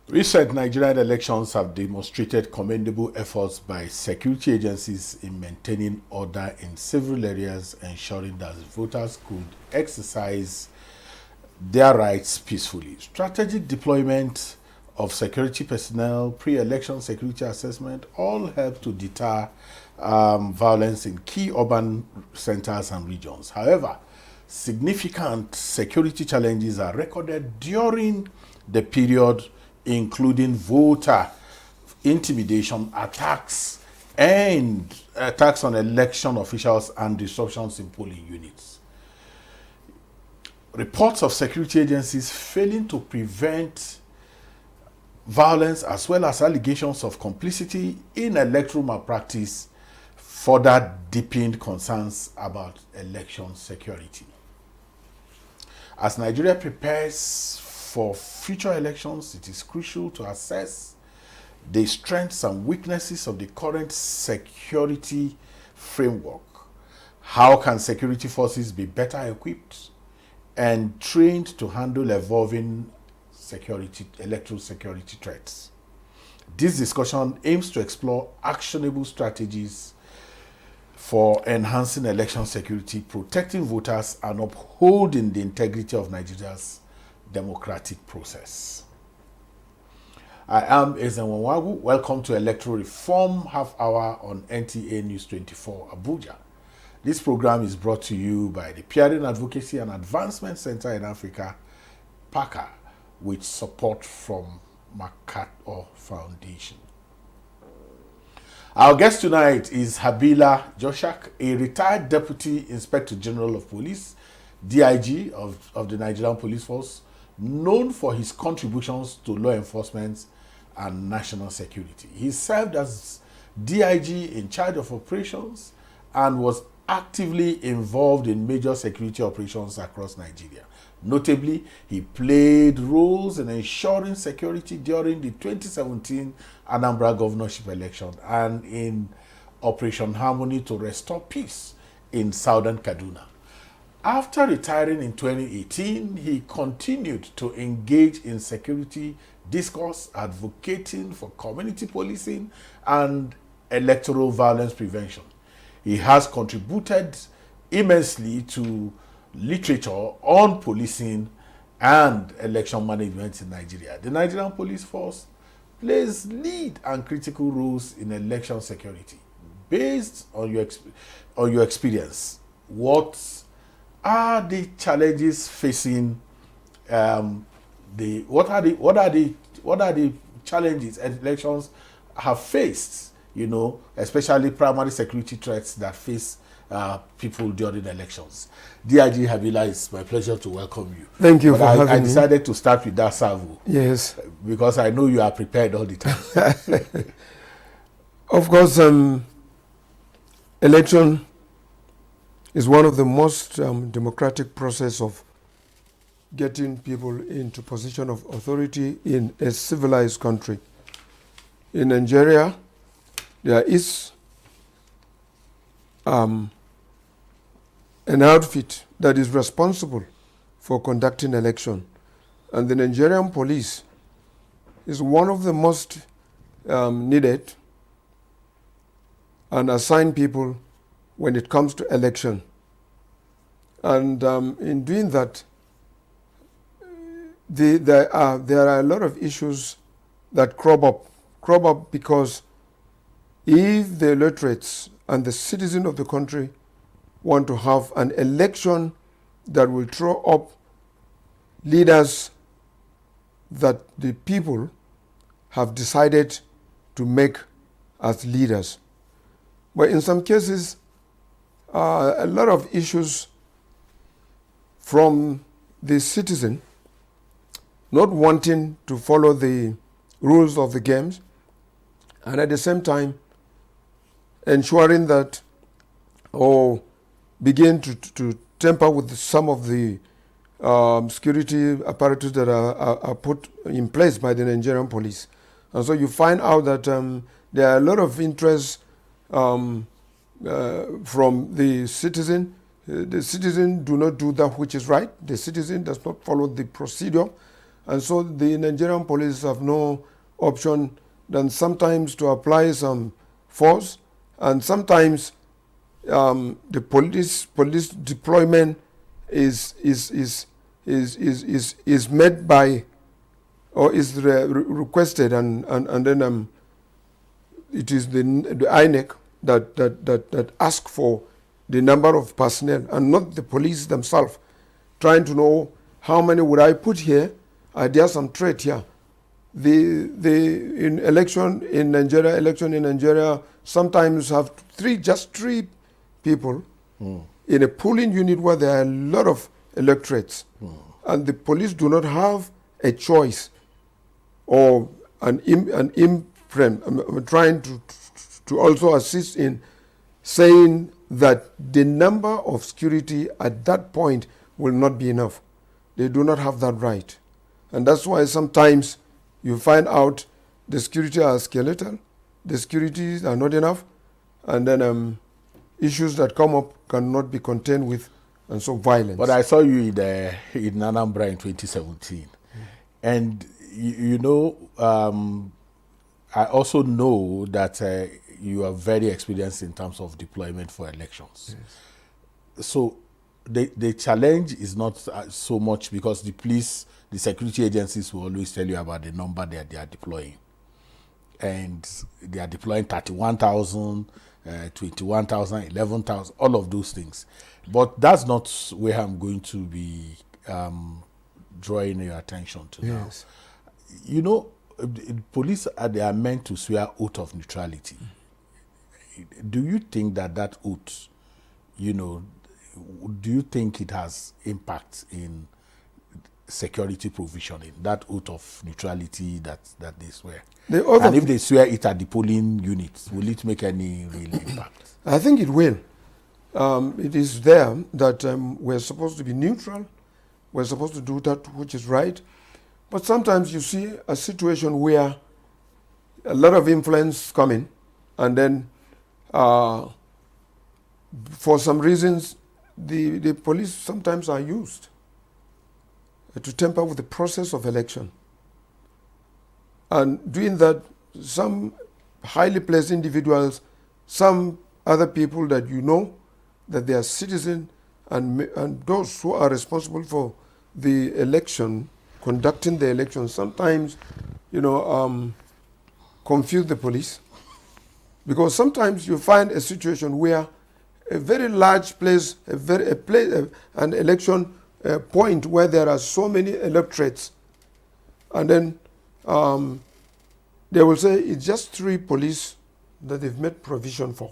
Recent Nigerian elections have demonstrated commendable efforts by security agencies in maintaining order in several areas, ensuring that voters could exercise their rights peacefully. Strategic deployment of security personnel, pre-election security assessment, all help to deter violence in key urban centers and regions. However, significant security challenges are recorded during the period, including voter intimidation, attacks, and attacks on election officials and disruptions in polling units. Reports of security agencies failing to prevent violence, as well as allegations of complicity in electoral malpractice, further deepened concerns about election security. As Nigeria prepares for future elections, it is crucial to assess the strengths and weaknesses of the current security framework. How can security forces be better equipped and trained to handle evolving electoral security threats? This discussion aims to explore actionable strategies for enhancing election security, protecting voters, and upholding the integrity of Nigeria's democratic process. I am Ezenwawagu. Welcome to Electoral Reform Half Hour on NTANEWS 24 Abuja. This program is brought to you by the Advocacy and Advancement Center in Africa, PAACA, with support from MacArthur Foundation. Our guest tonight is Habila Joshak, a retired Deputy Inspector General of Police, DIG of the Nigerian Police Force, known for his contributions to law enforcement and national security. He served as DIG in charge of operations and was actively involved in major security operations across Nigeria. Notably, he played roles in ensuring security during the 2017 Anambra governorship election and in Operation Harmony to restore peace in southern Kaduna. After retiring in 2018, he continued to engage in security discourse, advocating for community policing and electoral violence prevention. He has contributed immensely to literature on policing and election management in Nigeria. The Nigerian Police Force plays lead and critical roles in election security. Based on your experience, what are the challenges facing what are the challenges elections have faced, especially primary security threats that face people during elections? DIG Habila, it's my pleasure to welcome you. Thank you for having me. I decided to start with that salvo. Yes. Because I know you are prepared all the time. Of course, election is one of the most democratic process of getting people into position of authority in a civilized country. In Nigeria, there is an outfit that is responsible for conducting election, and the Nigerian police is one of the most needed and assigned people when it comes to election. And in doing that, there are a lot of issues that crop up because if the electorates and the citizens of the country want to have an election that will throw up leaders that the people have decided to make as leaders. But in some cases, a lot of issues from the citizen not wanting to follow the rules of the games and at the same time ensuring that or begin to tamper with some of the security apparatus that are put in place by the Nigerian police. And so you find out that there are a lot of interest from the citizen. The citizen do not do that which is right. The citizen does not follow the procedure. And so the Nigerian police have no option than sometimes to apply some force, and sometimes the police deployment is made by or is requested, and then it is the INEC that ask for the number of personnel and not the police themselves, trying to know how many would I put here. There are some threat here. In election in Nigeria sometimes have just three people in a polling unit where there are a lot of electorates, and the police do not have a choice or an imprint. I'm trying to also assist in saying that the number of security at that point will not be enough. They do not have that right. And that's why sometimes you find out the security are skeletal, the securities are not enough, and then issues that come up cannot be contained with, and so violence. But I saw you in Anambra in 2017. And, I also know that you are very experienced in terms of deployment for elections. Yes. So the challenge is not so much because the police, the security agencies will always tell you about the number that they are deploying. And they are deploying 31,000, 21,000, 11,000, all of those things. But that's not where I'm going to be drawing your attention to now. Police they are meant to swear oath of neutrality. Do you think that oath, do you think it has impact in security provisioning, that oath of neutrality that they swear? And if they swear it at the polling units, will it make any real impact? I think it will. It is there that we're supposed to be neutral. We're supposed to do that which is right. But sometimes you see a situation where a lot of influence coming, and then for some reasons, the police sometimes are used to tamper with the process of election. And doing that, some highly placed individuals, some other people that that they are citizens, and those who are responsible for the election, conducting the election, sometimes, confuse the police. Because sometimes you find a situation where a very large place, an election point where there are so many electorates, and then they will say it's just 3 police that they've made provision for.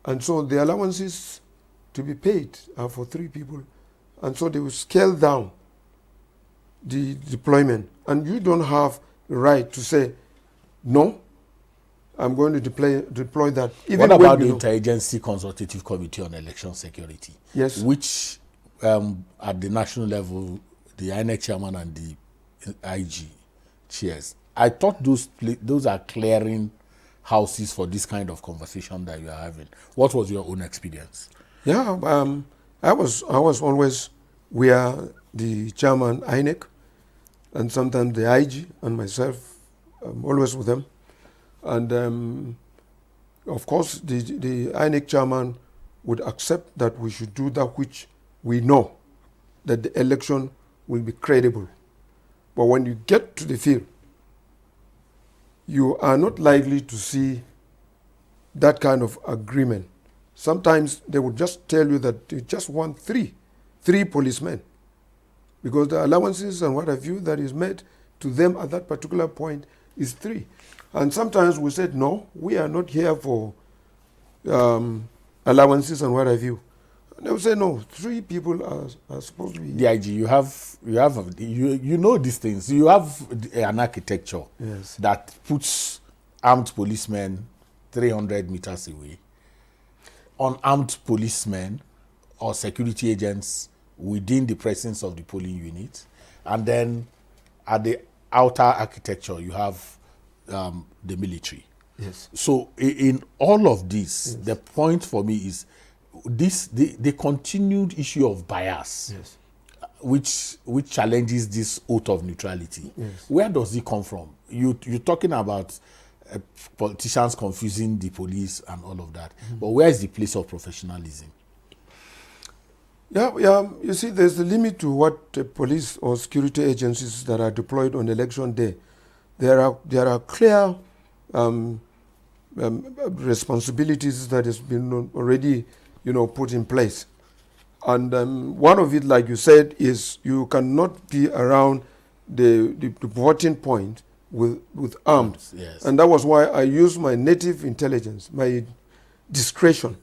And so the allowances to be paid are for 3 people. And so they will scale down the deployment. And you don't have the right to say, no, I'm going to deploy that. Even what about the Interagency Consultative Committee on Election Security? Yes. Which, at the national level, the INEC chairman and the IG chairs, I thought those are clearing houses for this kind of conversation that you are having. What was your own experience? Yeah, I was always where the chairman INEC, and sometimes the IG and myself, I'm always with them. And of course, the INEC chairman would accept that we should do that which we know that the election will be credible. But when you get to the field, you are not likely to see that kind of agreement. Sometimes they would just tell you that they just want three policemen, because the allowances and what have you that is made to them at that particular point is 3. And sometimes we said, no, we are not here for allowances and what have you. And they would say, no, 3 people are supposed to be. DIG, you know these things. You have an architecture yes. that puts armed policemen 300 meters away, unarmed policemen or security agents within the presence of the polling unit, and then at the outer architecture you have the military. Yes. So in all of this, the point for me is the continued issue of bias, Yes. which challenges this oath of neutrality. Yes. Where does it come from? You're talking about politicians confusing the police and all of that, but where is the place of professionalism? Yeah. You see, there's a limit to what police or security agencies that are deployed on election day. There are clear responsibilities that has been already, put in place. And one of it, like you said, is you cannot be around the voting point with arms. Yes. And that was why I used my native intelligence, my discretion,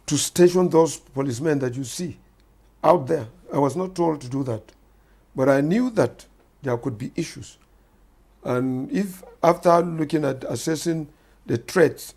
to station those policemen that you see out there. I was not told to do that. But I knew that there could be issues. And if after looking at assessing the threats,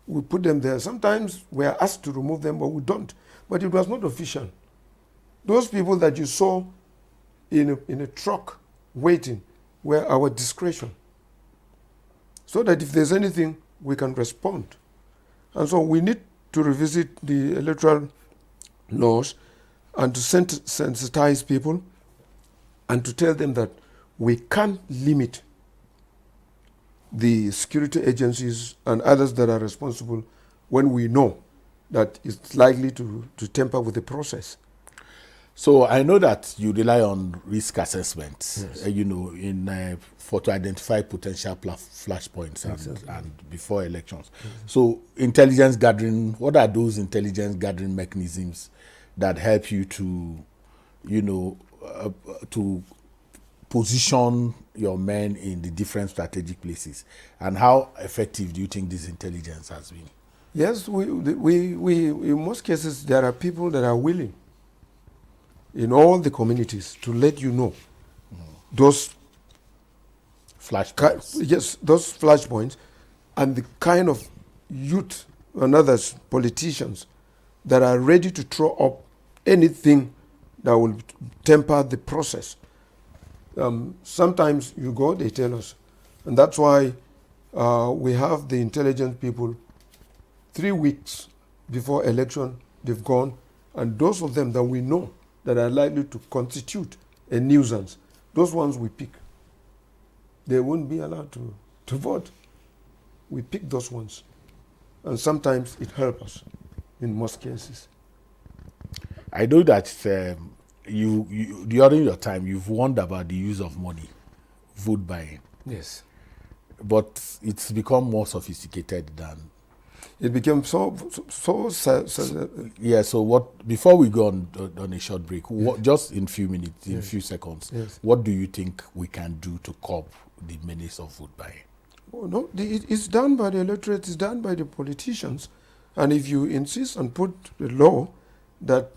we put them there, sometimes we are asked to remove them, but we don't. But it was not official. Those people that you saw in a truck waiting were our discretion. So that if there's anything, we can respond. And so we need to revisit the electoral laws and to sensitize people and to tell them that we can't limit the security agencies and others that are responsible when we know that it's likely to tamper with the process. So I know that you rely on risk assessment, Yes. for to identify potential flashpoints and before elections. So intelligence gathering, what are those intelligence gathering mechanisms that help you to, to position your men in the different strategic places, and how effective do you think this intelligence has been? Yes, we in most cases there are people that are willing in all the communities to let you know those Flashpoints. yes, those flashpoints, and the kind of youth and others, politicians, that are ready to throw up anything that will temper the process. Sometimes you go, they tell us. And that's why we have the intelligence people 3 weeks before election, they've gone, and those of them that we know that are likely to constitute a nuisance, those ones we pick. They won't be allowed to vote. We pick those ones. And sometimes it helps us in most cases. I know that you during your time you've warned about the use of money, vote buying, Yes. but it's become more sophisticated than. It became so Yeah. So what? Before we go on a short break, just in few minutes, in Yes. few seconds, Yes. what do you think we can do to curb the menace of vote buying? Oh, no, it's done by the electorate, it's done by the politicians. And if you insist and put a law that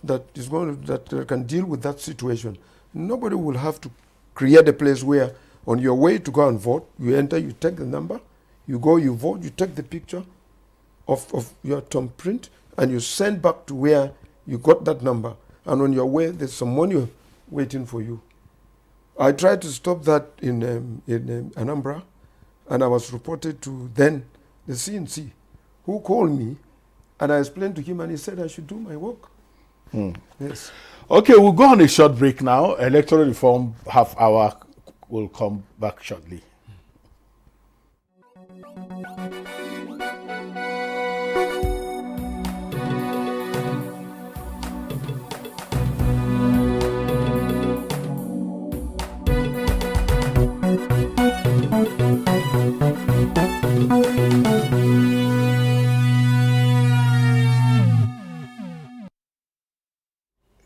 can deal with that situation, nobody will have to create a place where on your way to go and vote, you enter, you take the number, you go, you vote, you take the picture of your thumbprint, and you send back to where you got that number. And on your way, there's some money waiting for you. I tried to stop that in Anambra, and I was reported to then the CNC, who called me, and I explained to him, and he said I should do my work. Yes. Okay, we'll go on a short break now. Electoral Reform Half Hour will come back shortly.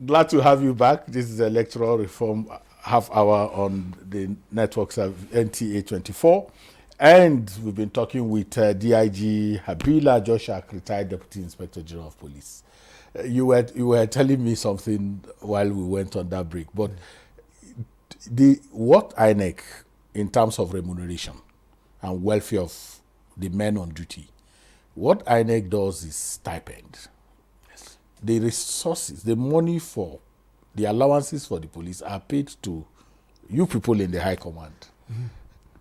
Glad to have you back. This is Electoral Reform Half Hour on the networks of NTA 24. And we've been talking with DIG Habila Joshak, retired Deputy Inspector General of Police. You were telling me something while we went on that break, but what INEC, in terms of remuneration and welfare of the men on duty. What INEC does is stipend. Yes. The resources, the money for the allowances for the police are paid to you people in the high command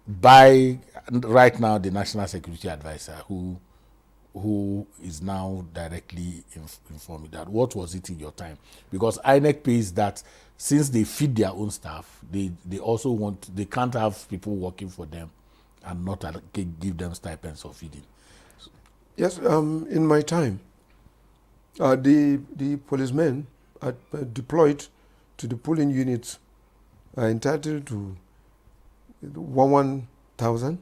by right now the National Security Advisor, who is now directly informing that. What was it in your time? Because INEC pays that. Since they feed their own staff, they also they can't have people working for them and not give them stipends for feeding. Yes, in my time, the policemen are deployed to the polling units are entitled to 1,000.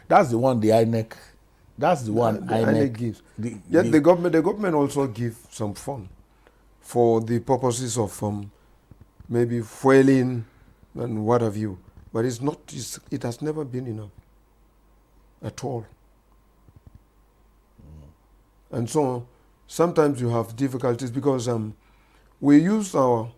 That's the one the INEC. That's the one the INEC gives. The government also give some fund for the purposes of maybe fueling and what have you. But it has never been enough at all. And so sometimes you have difficulties because we use our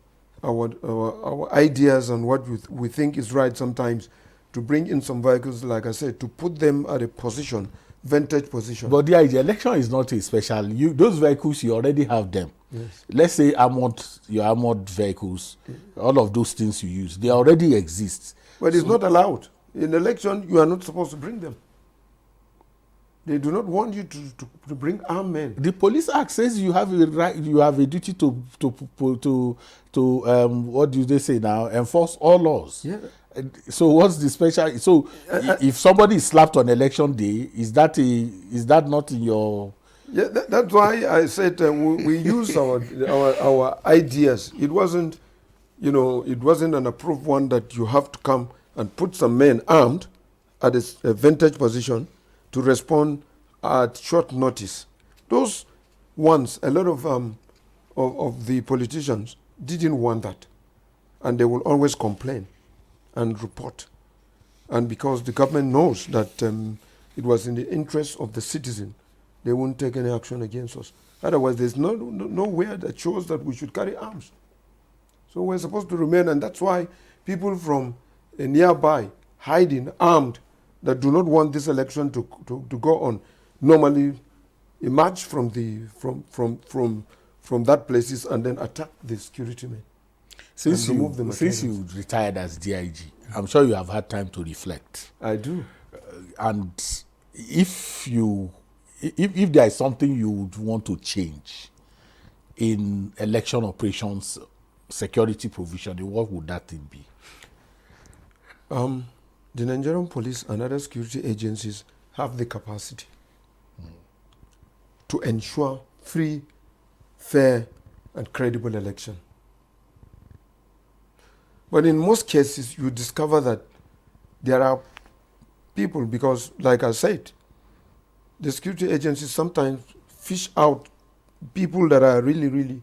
ideas and what we think is right sometimes to bring in some vehicles, like I said, to put them at a position, vantage position. But the election is not a special. Those vehicles, you already have them. Yes. Let's say your armored vehicles, all of those things you use, they already exist. But it's not allowed. In election, you are not supposed to bring them. They do not want you to bring armed men. The Police Act says you have a right, you have a duty to what do they say now? Enforce all laws. Yeah. So what's the special? So if somebody is slapped on election day, is that not in your? Yeah, that's why I said we use our ideas. It wasn't, it wasn't an approved one that you have to come and put some men armed at a vantage position to respond at short notice. Those ones, a lot of the politicians didn't want that, and they will always complain and report. And because the government knows that it was in the interest of the citizen, they won't take any action against us. Otherwise, there's nowhere that shows that we should carry arms. So we're supposed to remain, and that's why people from nearby, hiding, armed, that do not want this election to go on, normally emerge from that places and then attack the security men. Since you retired as DIG, I'm sure you have had time to reflect. I do. And if there is something you would want to change in election operations, security provisioning, what would that thing be? The Nigerian police and other security agencies have the capacity to ensure free, fair, and credible election. But in most cases, you discover that there are people, because like I said, the security agencies sometimes fish out people that are really, really,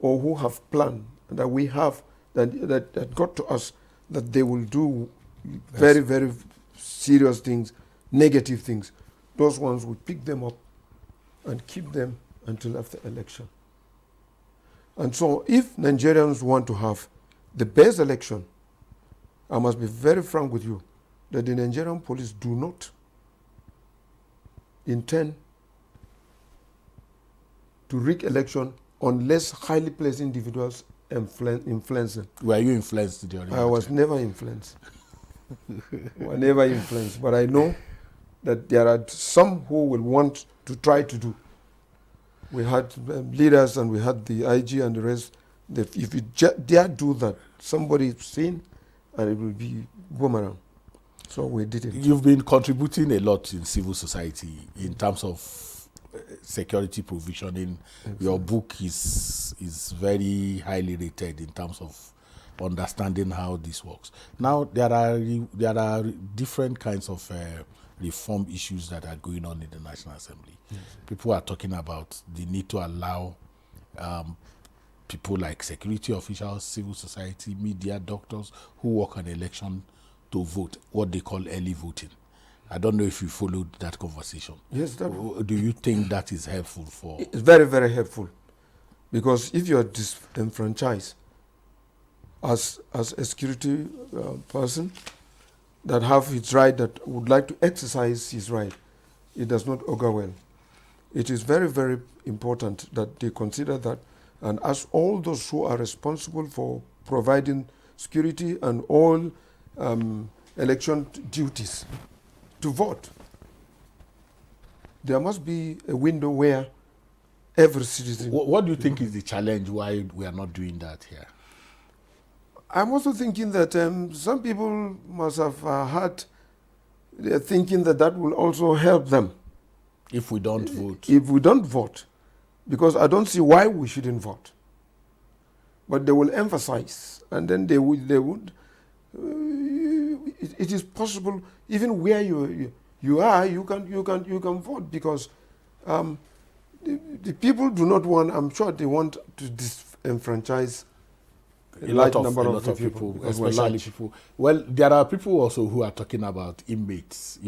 or who have planned, that we have, that got to us, that they will do very, very serious things, negative things. Those ones, we pick them up and keep them until after election. And so if Nigerians want to have the best election, I must be very frank with you, that the Nigerian police do not intend to rig election unless highly placed individuals influence them. Were you influenced during I was never influenced. Were never influenced. But I know that there are some who will want to try to do. We had leaders and we had the IG and the rest. That if you dare do that, somebody is seen and it will be boomerang. So we did it. You've been contributing a lot in civil society in terms of security provisioning. Exactly. Your book is very highly rated in terms of understanding how this works. Now there are different kinds of reform issues that are going on in the National Assembly. Yes. People are talking about the need to allow people like security officials, civil society, media, doctors who work on election to vote, what they call early voting. I don't know if you followed that conversation. Yes. Do you think that is helpful for? It's very, very helpful. Because if you are disenfranchised as a security person that have his right, that would like to exercise his right, it does not augur well. It is very, very important that they consider that and ask all those who are responsible for providing security and all election duties to vote. There must be a window where every citizen... What do you think is the challenge why we are not doing that here? I'm also thinking that some people must have had, they're thinking that that will also help them. If we don't vote. If we don't vote. Because I don't see why we shouldn't vote. But they will emphasize, and then they would. It is possible, even where you are, you can vote, because the people do not want. I'm sure they want to disenfranchise a large number of people, especially people. Well, there are people also who are talking about inmates.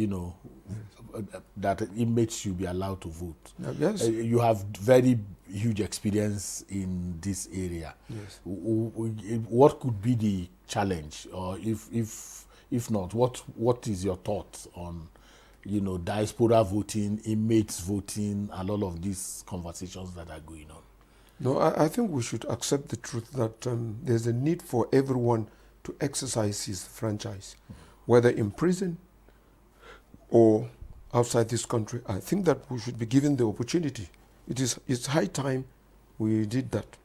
That inmates should be allowed to vote. Yes. You have very huge experience in this area. Yes. What could be the challenge, or if not, what is your thoughts on, diaspora voting, inmates voting, and all of these conversations that are going on? No, I think we should accept the truth that there's a need for everyone to exercise his franchise, whether in prison or outside this country. I think that we should be given the opportunity. It's high time we did that.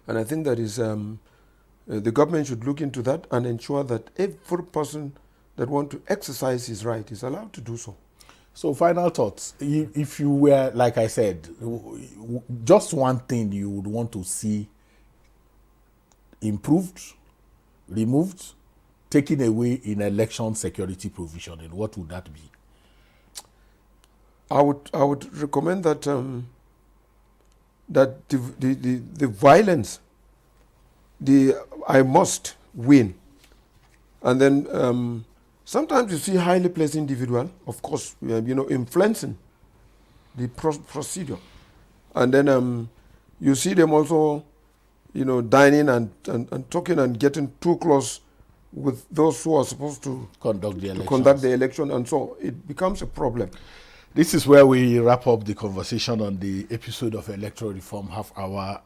And I think that is the government should look into that and ensure that every person that wants to exercise his right is allowed to do so. So final thoughts. If you were, like I said, just one thing you would want to see improved, removed, taken away in election security provisioning, what would that be? I would recommend that that the violence, I must win, and then sometimes you see highly placed individual, of course, influencing the procedure, and then you see them also, dining and talking and getting too close with those who are supposed to conduct the election, and so it becomes a problem. This is where we wrap up the conversation on the episode of Electoral Reform Half Hour.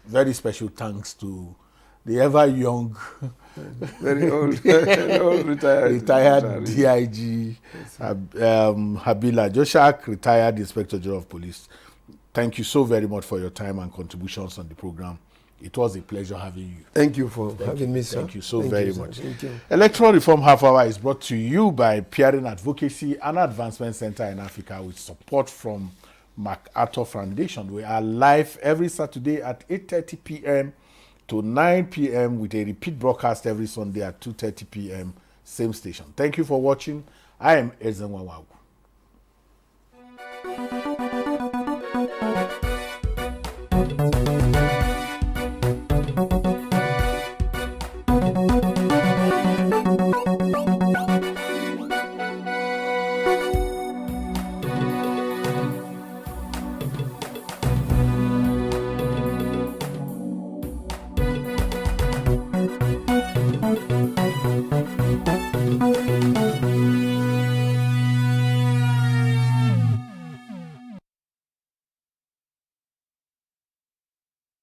Very special thanks to the ever young, very old retired DIG Habila Joshak, retired Inspector General of Police. Thank you so very much for your time and contributions on the program. It was a pleasure having you. Thank you for having me, sir. Thank you so very much. Thank you. Electoral Reform Half Hour is brought to you by Peering Advocacy and Advancement Center in Africa with support from MacArthur Foundation. We are live every Saturday at 8:30 p.m. to 9 p.m. with a repeat broadcast every Sunday at 2:30 p.m. Same station. Thank you for watching. I am Ezenwa Wagu.